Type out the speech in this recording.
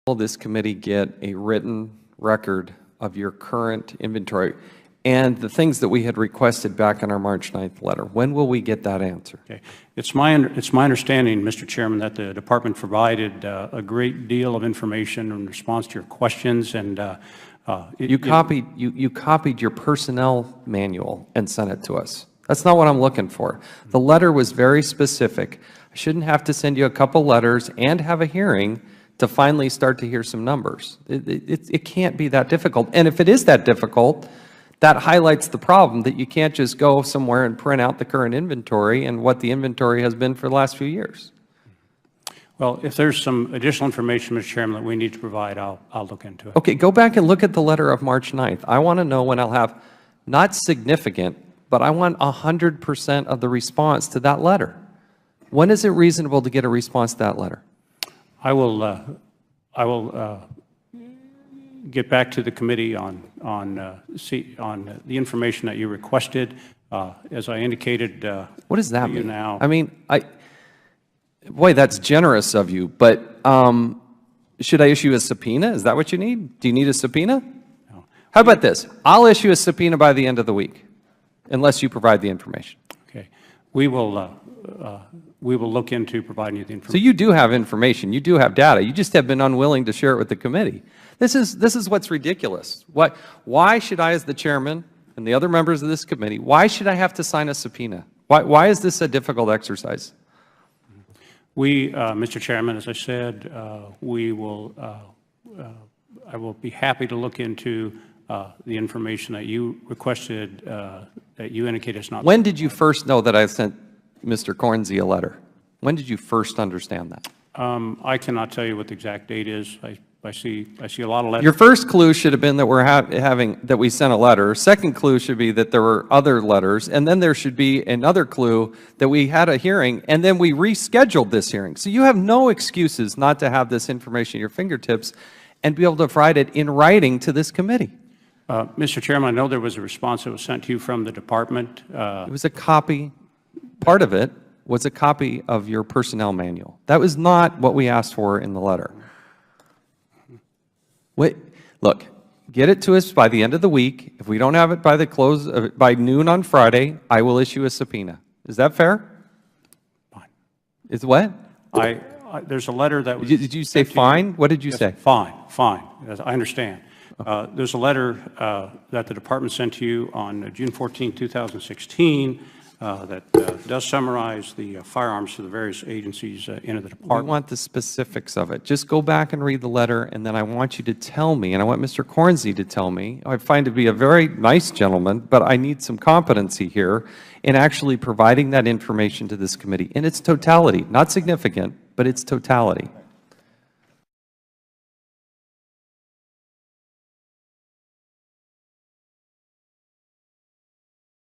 will this committee get a written record of your current inventory and the things that we had requested back in our March 9th letter? When will we get that answer? Okay. It's my understanding, Mr. Chairman, that the Department provided a great deal of information in response to your questions, and you copied your personnel manual and sent it to us. That's not what I'm looking for. The letter was very specific. I shouldn't have to send you a couple letters and have a hearing to finally start to hear some numbers. It can't be that difficult. And if it is that difficult, that highlights the problem that you can't just go somewhere and print out the current inventory and what the inventory has been for the last few years. Well, if there's some additional information, Mr. Chairman, that we need to provide, I'll look into it. Okay, go back and look at the letter of March 9th. I want to know when I'll have not significant, but I want 100% of the response to that letter. When is it reasonable to get a response to that letter? I will get back to the committee on the information that you requested. As I indicated, what does that mean? Now, I mean, boy, that's generous of you. But should I issue a subpoena? Is that what you need? Do you need a subpoena? No. How about this? I'll issue a subpoena by the end of the week, unless you provide the information. Okay, we will look into providing you the information. So you do have information. You do have data. You just have been unwilling to share it with the committee. This is what's ridiculous. Why should I, as the chairman and the other members of this committee, why should I have to sign a subpoena? Why is this a difficult exercise? Mr. Chairman, as I said, I will be happy to look into the information that you requested, that you indicated is not. When did you first know that I sent Mr. Cornsey a letter? When did you first understand that? I cannot tell you what the exact date is. I see a lot of letters. Your first clue should have been that that we sent a letter. Second clue should be that there were other letters, and then there should be another clue that we had a hearing, and then we rescheduled this hearing. So you have no excuses not to have this information at your fingertips and be able to provide it in writing to this committee. Mr. Chairman, I know there was a response that was sent to you from the department. It was a copy. Part of it was a copy of your personnel manual. That was not what we asked for in the letter. Wait, look, get it to us by the end of the week. If we don't have it by by noon on Friday, I will issue a subpoena. Is that fair? Fine. It's what? There's a letter that was. Did you say fine? What did you say? Fine, fine. I understand. There's a letter that the department sent to you on June 14, 2016 that does summarize the firearms for the various agencies in the department. We want the specifics of it. Just go back and read the letter, and then I want you to tell me, and I want Mr. Cornsey to tell me. I find to be a very nice gentleman, but I need some competency here in actually providing that information to this committee in its totality. Not significant, but its totality.